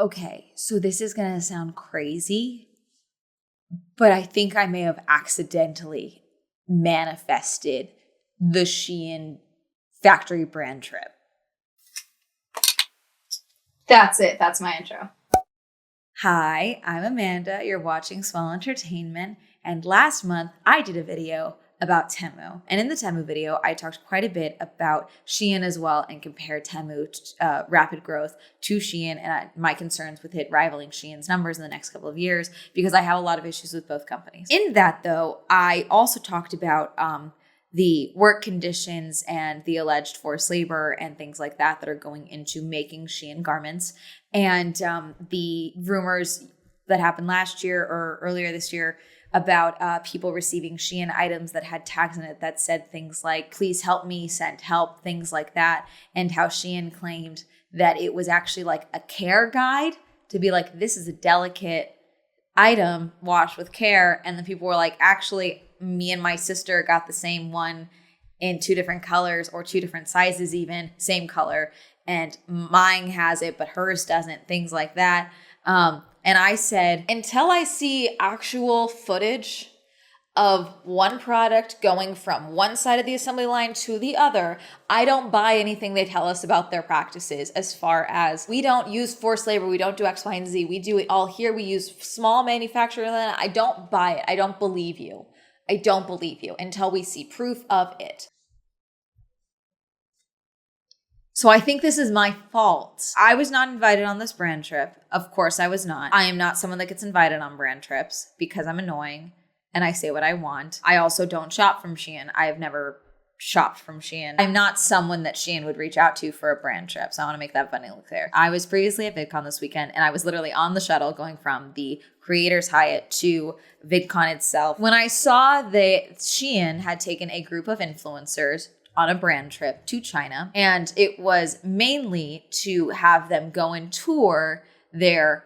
Okay, so this is going to sound crazy, but I think I may have accidentally manifested the Shein factory brand trip. That's it. That's my intro. Hi, I'm Amanda. You're watching Swell Entertainment. And last month, I did a video about Temu. And in the Temu video, I talked quite a bit about Shein as well and compared Temu's rapid growth to Shein and my concerns with it rivaling Shein's numbers in the next couple of years because I have a lot of issues with both companies. In that, though, I also talked about the work conditions and the alleged forced labor and things like that are going into making Shein garments. And the rumors that happened last year or earlier this year about people receiving Shein items that had tags in it that said things like, please help me, send help, things like that. And how Shein claimed that it was actually like a care guide to be like, this is a delicate item, wash with care. And then people were like, actually, me and my sister got the same one in 2 different colors or 2 different sizes even, same color. And mine has it, but hers doesn't, things like that. And I said, until I see actual footage of one product going from one side of the assembly line to the other, I don't buy anything they tell us about their practices as far as we don't use forced labor, we don't do X, Y, and Z. We do it all here. We use small manufacturing. I don't buy it. I don't believe you. I don't believe you until we see proof of it. So I think this is my fault. I was not invited on this brand trip. Of course I was not. I am not someone that gets invited on brand trips because I'm annoying and I say what I want. I also don't shop from Shein. I have never shopped from Shein. I'm not someone that Shein would reach out to for a brand trip. So I want to make that abundantly clear. I was previously at VidCon this weekend and I was literally on the shuttle going from the Creators Hyatt to VidCon itself when I saw that Shein had taken a group of influencers on a brand trip to China. And it was mainly to have them go and tour their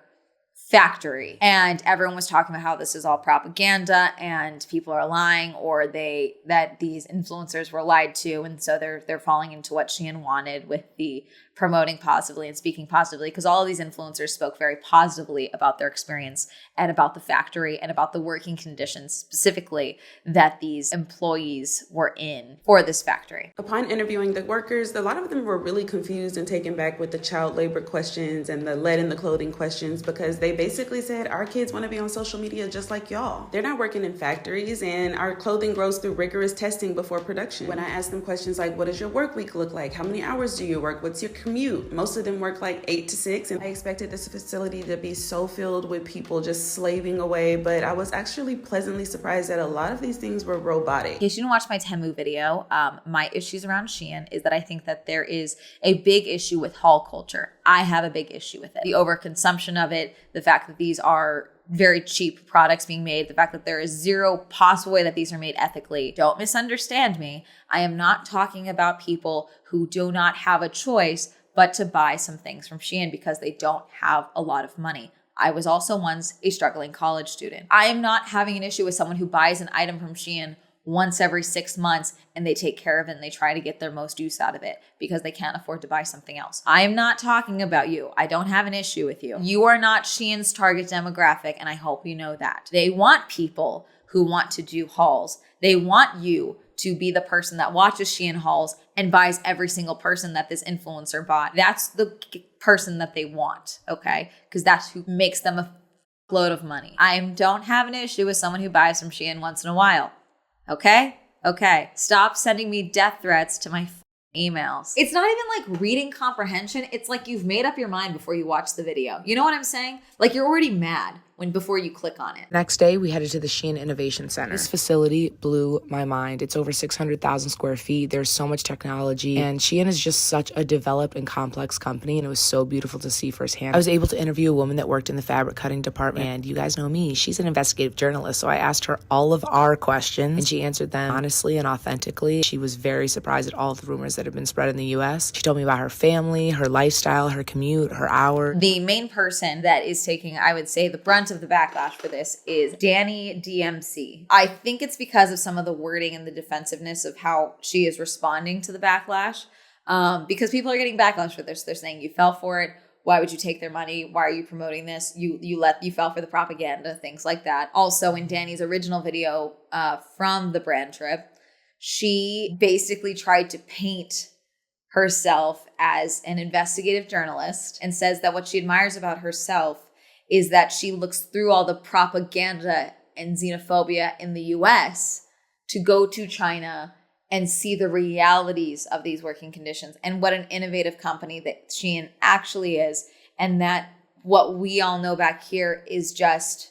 factory. And everyone was talking about how this is all propaganda and people are lying or that these influencers were lied to. And so they're falling into what Shein wanted with the promoting positively and speaking positively, because all of these influencers spoke very positively about their experience and about the factory and about the working conditions specifically that these employees were in for this factory. Upon interviewing the workers, a lot of them were really confused and taken back with the child labor questions and the lead in the clothing questions, because they basically said, our kids want to be on social media just like y'all. They're not working in factories and our clothing grows through rigorous testing before production. When I asked them questions like, what does your work week look like? How many hours do you work? What's your commute? Most of them work like 8 to 6, and I expected this facility to be so filled with people just slaving away, but I was actually pleasantly surprised that a lot of these things were robotic. In case you didn't watch my Temu video, my issues around Shein is that I think that there is a big issue with haul culture. I have a big issue with it. The overconsumption of it, the fact that these are very cheap products being made, the fact that there is zero possible way that these are made ethically. Don't misunderstand me. I am not talking about people who do not have a choice but to buy some things from Shein because they don't have a lot of money. I was also once a struggling college student. I am not having an issue with someone who buys an item from Shein once every 6 months and they take care of it and they try to get their most use out of it because they can't afford to buy something else. I am not talking about you. I don't have an issue with you. You are not Shein's target demographic, and I hope you know that. They want people who want to do hauls. They want you to be the person that watches Shein hauls and buys every single person that this influencer bought. That's the person that they want, okay? Because that's who makes them a load of money. I don't have an issue with someone who buys from Shein once in a while. Okay? Okay. Stop sending me death threats to my emails. It's not even like reading comprehension. It's like you've made up your mind before you watch the video. You know what I'm saying? Like you're already mad before you click on it. Next day, we headed to the Shein Innovation Center. This facility blew my mind. It's over 600,000 square feet. There's so much technology, and Shein is just such a developed and complex company, and it was so beautiful to see firsthand. I was able to interview a woman that worked in the fabric cutting department, and you guys know me, she's an investigative journalist, so I asked her all of our questions, and she answered them honestly and authentically. She was very surprised at all the rumors that have been spread in the U.S. She told me about her family, her lifestyle, her commute, her hour. The main person that is taking, I would say, the brunt of the backlash for this is Danny DMC. I think it's because of some of the wording and the defensiveness of how she is responding to the backlash. Because people are getting backlash for this. They're saying you fell for it. Why would you take their money? Why are you promoting this? You fell for the propaganda, things like that. Also, in Danny's original video from the brand trip, she basically tried to paint herself as an investigative journalist and says that what she admires about herself is that she looks through all the propaganda and xenophobia in the US to go to China and see the realities of these working conditions and what an innovative company that Shein actually is, and that what we all know back here is just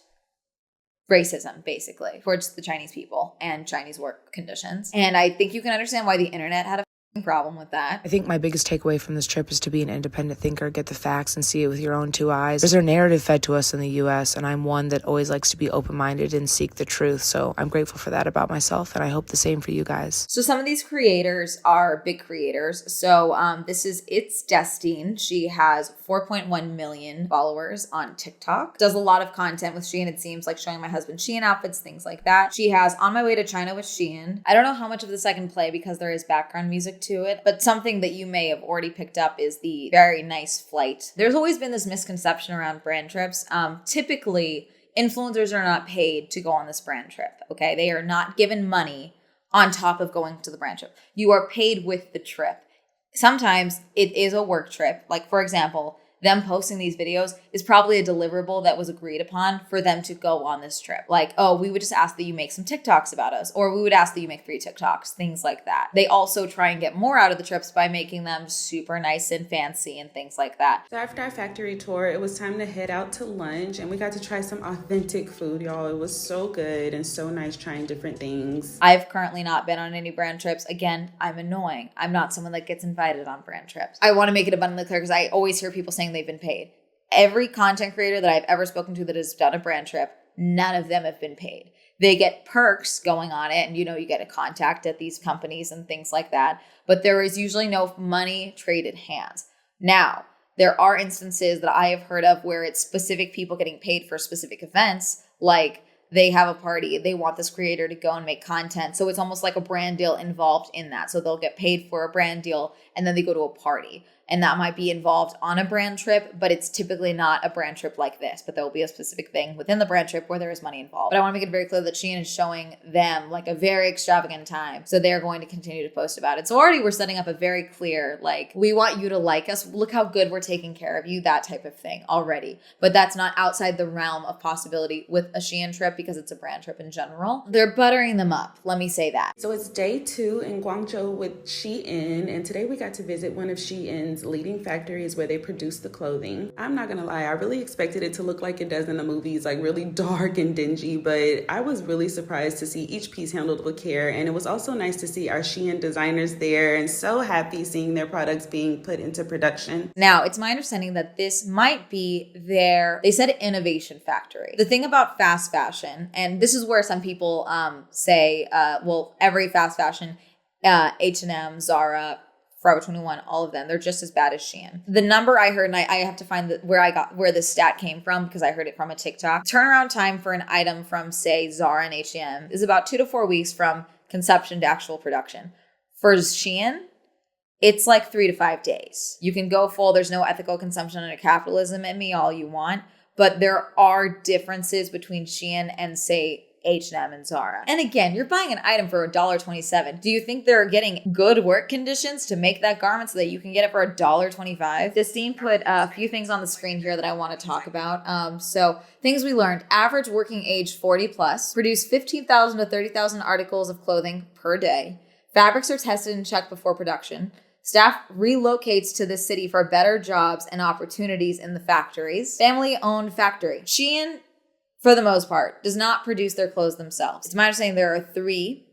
racism, basically, towards the Chinese people and Chinese work conditions. And I think you can understand why the internet had a problem with that. I think my biggest takeaway from this trip is to be an independent thinker, get the facts and see it with your own two eyes. There's a narrative fed to us in the US, and I'm one that always likes to be open-minded and seek the truth. So I'm grateful for that about myself, and I hope the same for you guys. So some of these creators are big creators. So this is It's Destine. She has 4.1 million followers on TikTok. Does a lot of content with Shein, it seems, like showing my husband Shein outfits, things like that. She has On My Way to China with Shein. I don't know how much of this I can play because there is background music to it, but something that you may have already picked up is the very nice flight. There's always been this misconception around brand trips. Typically, influencers are not paid to go on this brand trip, okay? They are not given money on top of going to the brand trip. You are paid with the trip. Sometimes it is a work trip. Like, for example, them posting these videos is probably a deliverable that was agreed upon for them to go on this trip. Like, oh, we would just ask that you make some TikToks about us, or we would ask that you make 3 TikToks, things like that. They also try and get more out of the trips by making them super nice and fancy and things like that. So after our factory tour, it was time to head out to lunch, and we got to try some authentic food, y'all. It was so good and so nice trying different things. I've currently not been on any brand trips. Again, I'm annoying. I'm not someone that gets invited on brand trips. I want to make it abundantly clear because I always hear people saying they've been paid. Every content creator that I've ever spoken to that has done a brand trip, none of them have been paid. They get perks going on it, and you get a contact at these companies and things like that, but there is usually no money traded hands. Now, there are instances that I have heard of where it's specific people getting paid for specific events, like they have a party, they want this creator to go and make content. So it's almost like a brand deal involved in that. So they'll get paid for a brand deal and then they go to a party. And that might be involved on a brand trip, but it's typically not a brand trip like this. But there will be a specific thing within the brand trip where there is money involved. But I want to make it very clear that Shein is showing them like a very extravagant time. So they're going to continue to post about it. So already we're setting up a very clear, like, we want you to like us. Look how good we're taking care of you, that type of thing already. But that's not outside the realm of possibility with a Shein trip because it's a brand trip in general. They're buttering them up. Let me say that. So it's day 2 in Guangzhou with Shein, and today we got to visit one of Shein's leading factories where they produce the clothing. I'm not gonna lie, I really expected it to look like it does in the movies, like really dark and dingy, but I was really surprised to see each piece handled with care, and it was also nice to see our Shein designers there and so happy seeing their products being put into production. Now, it's my understanding that this might be they said innovation factory. The thing about fast fashion, and this is where some people say, well, every fast fashion, H&M, Zara, Forever 21, all of them, they're just as bad as Shein. The number I heard, and I have to find where this stat came from because I heard it from a TikTok. Turnaround time for an item from, say, Zara and H&M is about 2 to 4 weeks from conception to actual production. For Shein, it's like 3 to 5 days. You can go full. There's no ethical consumption under capitalism at me all you want, but there are differences between Shein and, say, H&M and Zara. And again, you're buying an item for $1.27. Do you think they're getting good work conditions to make that garment so that you can get it for $1.25? Destine put a few things on the screen here that I want to talk about. So things we learned: average working age 40 plus, produce 15,000 to 30,000 articles of clothing per day. Fabrics are tested and checked before production. Staff relocates to the city for better jobs and opportunities in the factories. Family-owned factory. Shein, for the most part, does not produce their clothes themselves. It's my understanding there are 3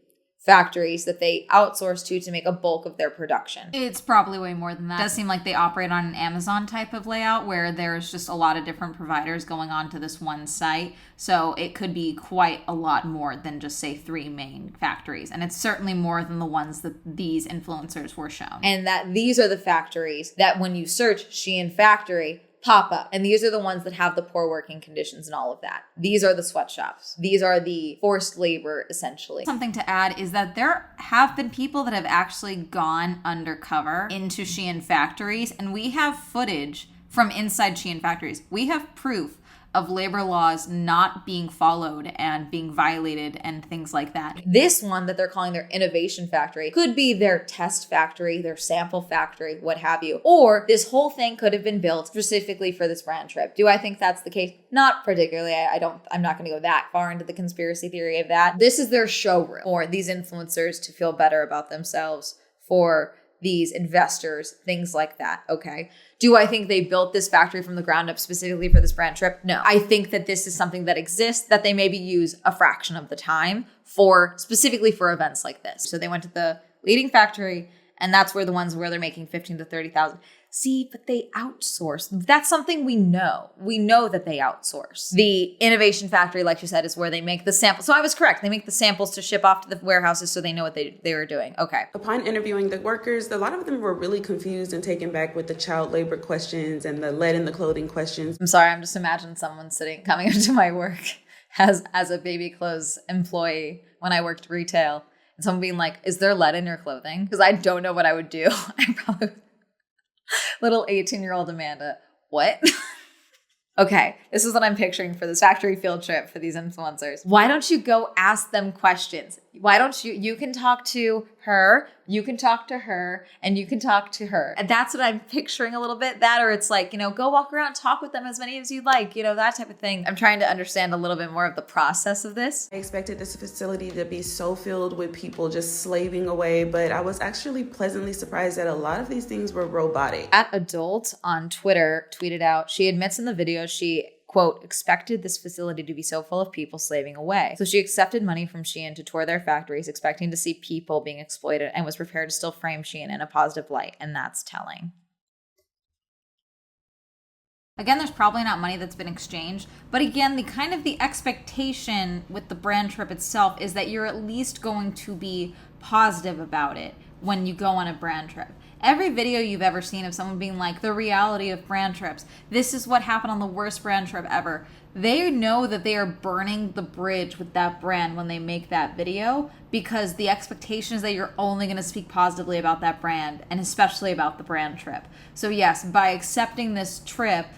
factories that they outsource to make a bulk of their production. It's probably way more than that. It does seem like they operate on an Amazon type of layout where there's just a lot of different providers going on to this one site. So it could be quite a lot more than just, say, 3 main factories. And it's certainly more than the ones that these influencers were shown. And that these are the factories that when you search Shein factory, pop up. And these are the ones that have the poor working conditions and all of that. These are the sweatshops. These are the forced labor, essentially. Something to add is that there have been people that have actually gone undercover into Shein factories, and we have footage from inside Shein factories. We have proof of labor laws not being followed and being violated and things like that. This one that they're calling their innovation factory could be their test factory, their sample factory, what have you. Or this whole thing could have been built specifically for this brand trip. Do I think that's the case? Not particularly. I'm not going to go that far into the conspiracy theory of that. This is their showroom for these influencers to feel better about themselves, for these investors, things like that. Okay. Do I think they built this factory from the ground up specifically for this brand trip? No. I think that this is something that exists that they maybe use a fraction of the time for specifically for events like this. So they went to the leading factory, and that's where the ones where they're making 15 to 30,000. See, but they outsource. That's something we know. We know that they outsource. The innovation factory, like you said, is where they make the samples. So I was correct. They make the samples to ship off to the warehouses so they know what they were doing. Okay. Upon interviewing the workers, a lot of them were really confused and taken back with the child labor questions and the lead in the clothing questions. I'm sorry, I'm just imagining someone coming into my work as a baby clothes employee when I worked retail. And someone being like, is there lead in your clothing? Because I don't know what I would do. I probably little 18-year-old Amanda. What? Okay, this is what I'm picturing for this factory field trip for these influencers. Why don't you go ask them questions? Why don't you can talk to her, you can talk to her, and you can talk to her. And that's what I'm picturing a little bit. That, or it's like, go walk around, talk with them as many as you'd like, that type of thing. I'm trying to understand a little bit more of the process of this. I expected this facility to be so filled with people just slaving away, but I was actually pleasantly surprised that a lot of these things were robotic. @adult on Twitter tweeted out, she admits in the video she, quote, expected this facility to be so full of people slaving away. So she accepted money from Shein to tour their factories, expecting to see people being exploited, and was prepared to still frame Shein in a positive light. And that's telling. Again, there's probably not money that's been exchanged. But again, the expectation with the brand trip itself is that you're at least going to be positive about it when you go on a brand trip. Every video you've ever seen of someone being like, the reality of brand trips, this is what happened on the worst brand trip ever. They know that they are burning the bridge with that brand when they make that video, because the expectation is that you're only going to speak positively about that brand, and especially about the brand trip. So yes, by accepting this trip,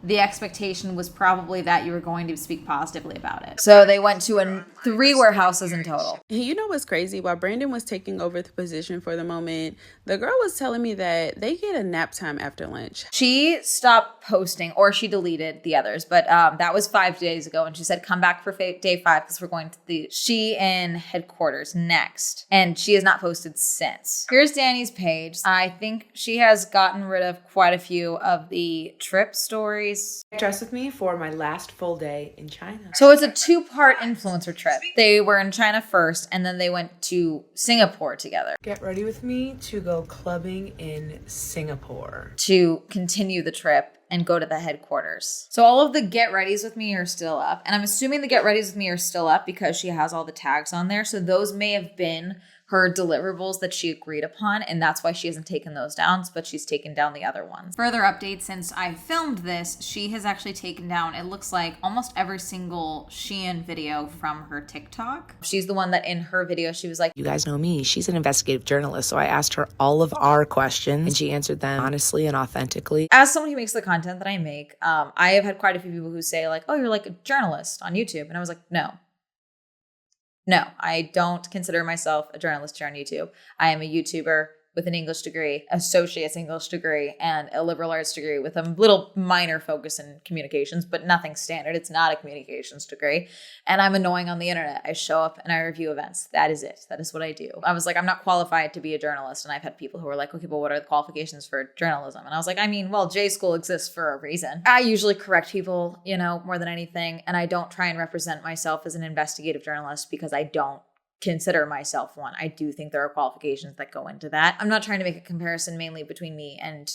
the expectation was probably that you were going to speak positively about it. So they went to 3 warehouses in total. You know what's crazy? While Brandon was taking over the position for the moment, the girl was telling me that they get a nap time after lunch. She stopped posting, or she deleted the others, but that was 5 days ago. And she said, come back for day 5 because we're going to the Shein headquarters next. And she has not posted since. Here's Danny's page. I think she has gotten rid of quite a few of the trip stories. Dress with me for my last full day in China. So it's a 2-part influencer trip. They were in China first, and then they went to Singapore together. Get ready with me to go clubbing in Singapore. To continue the trip and go to the headquarters. So all of the get readies with me are still up. And I'm assuming the get readies with me are still up because she has all the tags on there. So those may have been her deliverables that she agreed upon, and that's why she hasn't taken those down, but she's taken down the other ones. Further update, since I filmed this, she has actually taken down, it looks like, almost every single Shein video from her TikTok. She's the one that in her video, she was like, You guys know me. She's an investigative journalist, so I asked her all of our questions, and she answered them honestly and authentically. as someone who makes the content that I make, I have had quite a few people who say like, oh, you're like a journalist on YouTube. And I was like, No, I don't consider myself a journalist here on YouTube. I am a YouTuber with an English degree, associate's English degree, and a liberal arts degree with a little minor focus in communications, but nothing standard. It's not a communications degree. And I'm annoying on the internet. I show up and I review events. That is it. That is what I do. I was like, I'm not qualified to be a journalist. And I've had people who are like, okay, but what are the qualifications for journalism? And I was like, well, J school exists for a reason. I usually correct people, more than anything. And I don't try and represent myself as an investigative journalist because I don't consider myself one. I do think there are qualifications that go into that. I'm not trying to make a comparison mainly between me and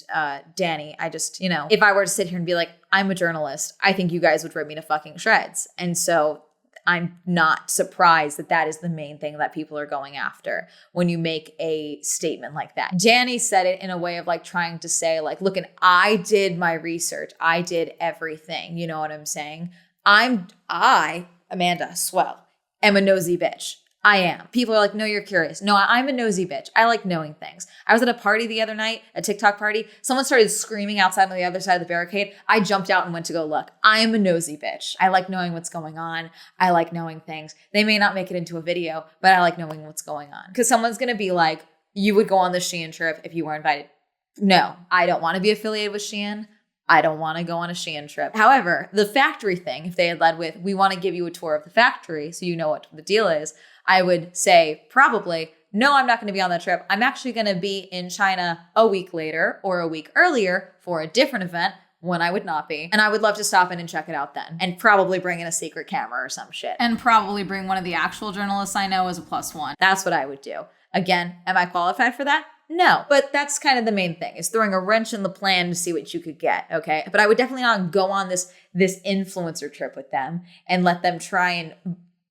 Danny. I just, if I were to sit here and be like, I'm a journalist, I think you guys would rip me to fucking shreds. And so I'm not surprised that that is the main thing that people are going after when you make a statement like that. Danny said it in a way of like trying to say like, look, and I did my research. I did everything. You know what I'm saying? I, Amanda Swell, am a nosy bitch. I am. People are like, no, you're curious. No, I'm a nosy bitch. I like knowing things. I was at a party the other night, a TikTok party. Someone started screaming outside on the other side of the barricade. I jumped out and went to go look. I am a nosy bitch. I like knowing what's going on. I like knowing things. They may not make it into a video, but I like knowing what's going on. Because someone's going to be like, you would go on the Shein trip if you were invited. No, I don't want to be affiliated with Shein. I don't want to go on a Shein trip. However, the factory thing, if they had led with, we want to give you a tour of the factory so you know what the deal is, I would say probably, no, I'm not going to be on that trip. I'm actually going to be in China a week later or a week earlier for a different event when I would not be. And I would love to stop in and check it out then. And probably bring in a secret camera or some shit. And probably bring one of the actual journalists I know as a +1. That's what I would do. Again, am I qualified for that? No, but that's kind of the main thing, is throwing a wrench in the plan to see what you could get, okay? But I would definitely not go on this influencer trip with them and let them try and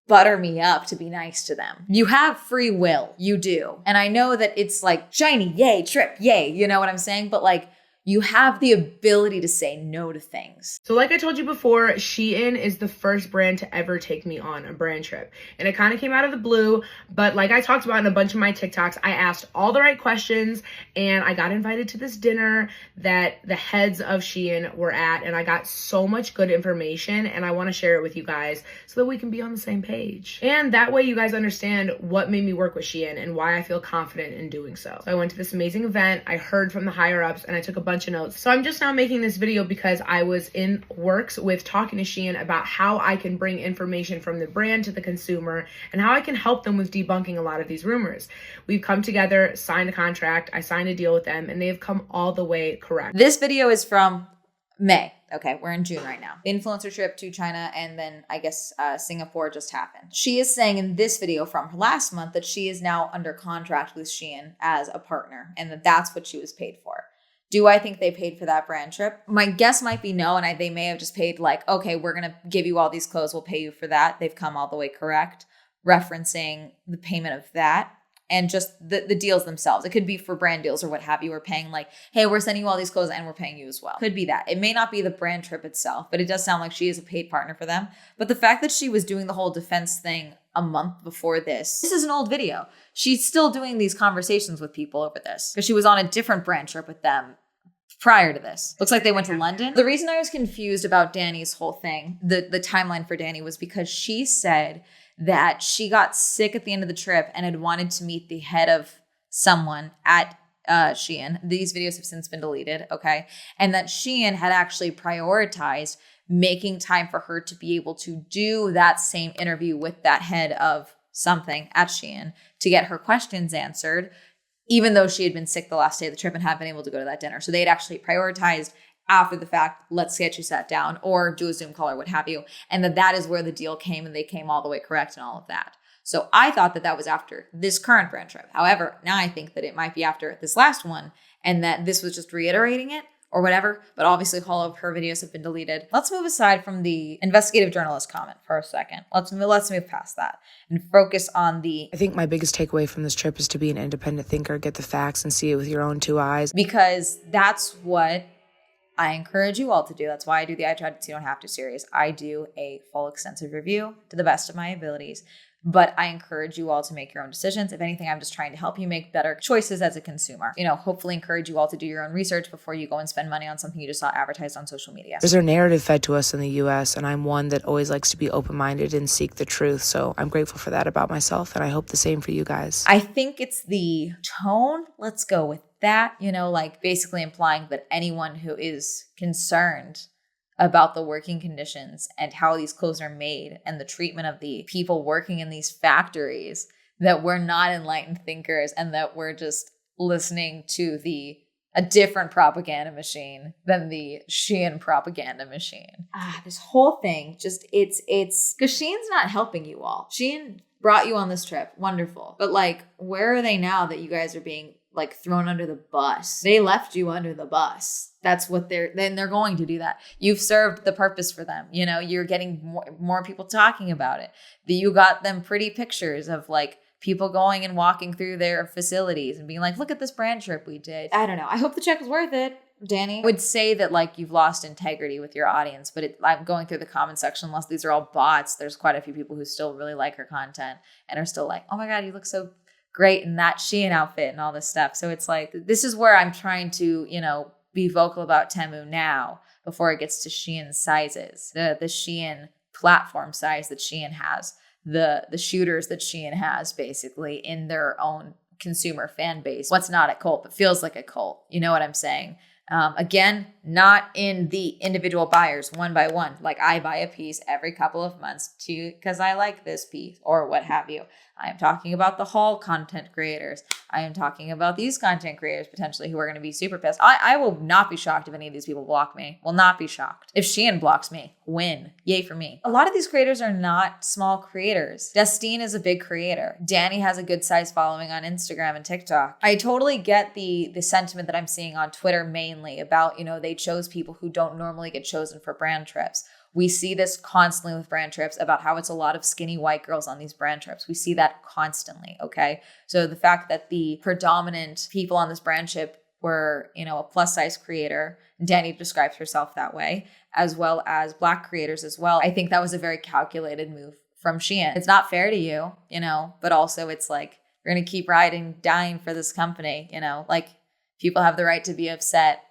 butter me up to be nice to them. You have free will, you do. And I know that it's like, shiny, yay, trip, yay, you know what I'm saying? But like, you have the ability to say no to things. So like I told you before, Shein is the first brand to ever take me on a brand trip. And it kind of came out of the blue, but like I talked about in a bunch of my TikToks, I asked all the right questions and I got invited to this dinner that the heads of Shein were at, and I got so much good information and I want to share it with you guys so that we can be on the same page. And that way you guys understand what made me work with Shein and why I feel confident in doing so. So I went to this amazing event, I heard from the higher ups, and I took a bunch of notes. So I'm just now making this video because I was in works with talking to Shein about how I can bring information from the brand to the consumer and how I can help them with debunking a lot of these rumors. We've come together, signed a contract, I signed a deal with them, and they've come all the way correct. This video is from May. Okay, we're in June right now. The influencer trip to China and then I guess Singapore just happened. She is saying in this video from her last month that she is now under contract with Shein as a partner and that that's what she was paid for. Do I think they paid for that brand trip? My guess might be no, and they may have just paid like, okay, we're going to give you all these clothes. We'll pay you for that. They've come all the way correct, referencing the payment of that and just the deals themselves. It could be for brand deals or what have you. We're paying like, hey, we're sending you all these clothes and we're paying you as well. Could be that. It may not be the brand trip itself, but it does sound like she is a paid partner for them. But the fact that she was doing the whole defense thing a month before this is an old video. She's still doing these conversations with people over this because she was on a different brand trip with them prior to this. Looks like they went to London. The reason I was confused about Danny's whole thing, the timeline for Danny, was because she said that she got sick at the end of the trip and had wanted to meet the head of someone at Shein. These videos have since been deleted, okay? And that Shein had actually prioritized making time for her to be able to do that same interview with that head of something at Shein to get her questions answered, even though she had been sick the last day of the trip and hadn't been able to go to that dinner. So they had actually prioritized after the fact, let's get you sat down or do a Zoom call or what have you. And that is where the deal came and they came all the way correct and all of that. So I thought that was after this current brand trip. However, now I think that it might be after this last one and that this was just reiterating it or whatever. But obviously all of her videos have been deleted. Let's move aside from the investigative journalist comment for a second. Let's move past that and focus on I think my biggest takeaway from this trip is to be an independent thinker, get the facts and see it with your own two eyes. Because that's what I encourage you all to do. That's why I do the I Tried So You Don't Have to series. I do a full extensive review to the best of my abilities. But I encourage you all to make your own decisions. If anything, I'm just trying to help you make better choices as a consumer. Hopefully encourage you all to do your own research before you go and spend money on something you just saw advertised on social media. There's a narrative fed to us in the US, and I'm one that always likes to be open-minded and seek the truth. So I'm grateful for that about myself, and I hope the same for you guys. I think it's the tone. Let's go with that, like basically implying that anyone who is concerned about the working conditions and how these clothes are made and the treatment of the people working in these factories, that we're not enlightened thinkers and that we're just listening to a different propaganda machine than the Shein propaganda machine. This whole thing just, it's because Shein's not helping you all. Shein brought you on this trip. Wonderful. But like, where are they now that you guys are being like thrown under the bus? They left you under the bus. That's what they're going to do that. You've served the purpose for them. You're getting more people talking about it. You got them pretty pictures of like people going and walking through their facilities and being like, look at this brand trip we did. I don't know. I hope the check was worth it. Danny? I would say that like you've lost integrity with your audience, but I'm going through the comment section. Unless these are all bots, there's quite a few people who still really like her content and are still like, oh my God, you look so great in that Shein outfit and all this stuff. So it's like, this is where I'm trying to, be vocal about Temu now before it gets to Shein sizes, the Shein platform size that Shein has, the shooters that Shein has basically in their own consumer fan base. What's not a cult, but feels like a cult. You know what I'm saying? Again, not in the individual buyers one by one. Like I buy a piece every couple of months because I like this piece or what have you. I am talking about the haul content creators. I am talking about these content creators potentially who are going to be super pissed. I will not be shocked if any of these people block me. Will not be shocked. If Shein blocks me, win. Yay for me. A lot of these creators are not small creators. Justine is a big creator. Danny has a good size following on Instagram and TikTok. I totally get the sentiment that I'm seeing on Twitter mainly about, they chose people who don't normally get chosen for brand trips. We see this constantly with brand trips about how it's a lot of skinny white girls on these brand trips. We see that constantly, okay? So the fact that the predominant people on this brand trip were, a plus size creator, Danny describes herself that way, as well as Black creators as well. I think that was a very calculated move from Shein. It's not fair to you, but also it's like, you're going to keep riding, dying for this company, like people have the right to be upset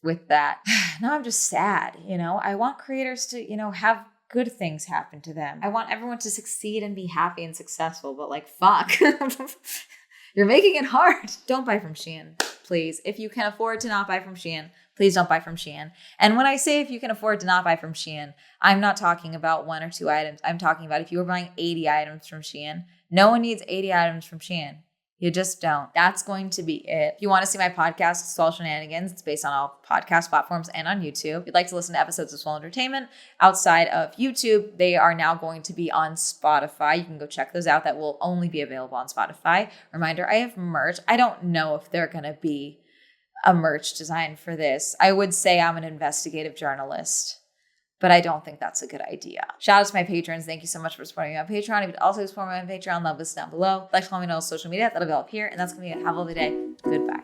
with that. Now I'm just sad, I want creators to, have good things happen to them. I want everyone to succeed and be happy and successful, but like, fuck, you're making it hard. Don't buy from Shein, please. If you can afford to not buy from Shein, please don't buy from Shein. And when I say if you can afford to not buy from Shein, I'm not talking about 1 or 2 items. I'm talking about if you were buying 80 items from Shein, no one needs 80 items from Shein. You just don't. That's going to be it. If you want to see my podcast, Swell Shenanigans, it's based on all podcast platforms and on YouTube. If you'd like to listen to episodes of Swell Entertainment outside of YouTube, they are now going to be on Spotify. You can go check those out. That will only be available on Spotify. Reminder, I have merch. I don't know if they're going to be a merch design for this. I would say I'm an investigative journalist, but I don't think that's a good idea. Shout out to my patrons. Thank you so much for supporting me on Patreon. If you'd also support me on Patreon, love this down below. Like to follow me on social media. That'll be all up here. And that's going to be it. Have a lovely day. Goodbye.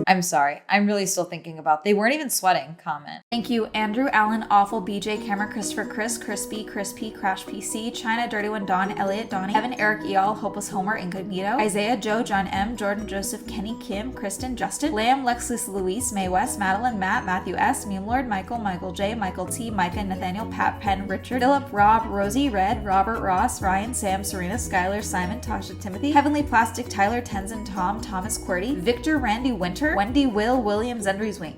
I'm sorry. I'm really still thinking about they weren't even sweating comment. Thank you, Andrew, Allen, Awful, BJ, Cameron, Christopher, Chris, Crispy, Crispy, Crash PC, China, Dirty One, Don, Elliot, Donnie, Evan, Eric, Eal, Hopeless Homer, Incognito, Isaiah, Joe, John M, Jordan, Joseph, Kenny, Kim, Kristen, Justin, Lamb, Lexus, Luis, Mae West, Madeline, Matt, Matthew S, Meme Lord, Michael, Michael J, Michael T, Micah, Nathaniel, Pat, Penn, Richard, Philip, Rob, Rosie, Red, Robert, Ross, Ryan, Sam, Serena, Skylar, Simon, Tasha, Timothy, Heavenly Plastic, Tyler, Tenzin, Tom, Thomas, Qwerty, Victor, Randy, Winter, Wendy, Will, Williams, Endries, Wink.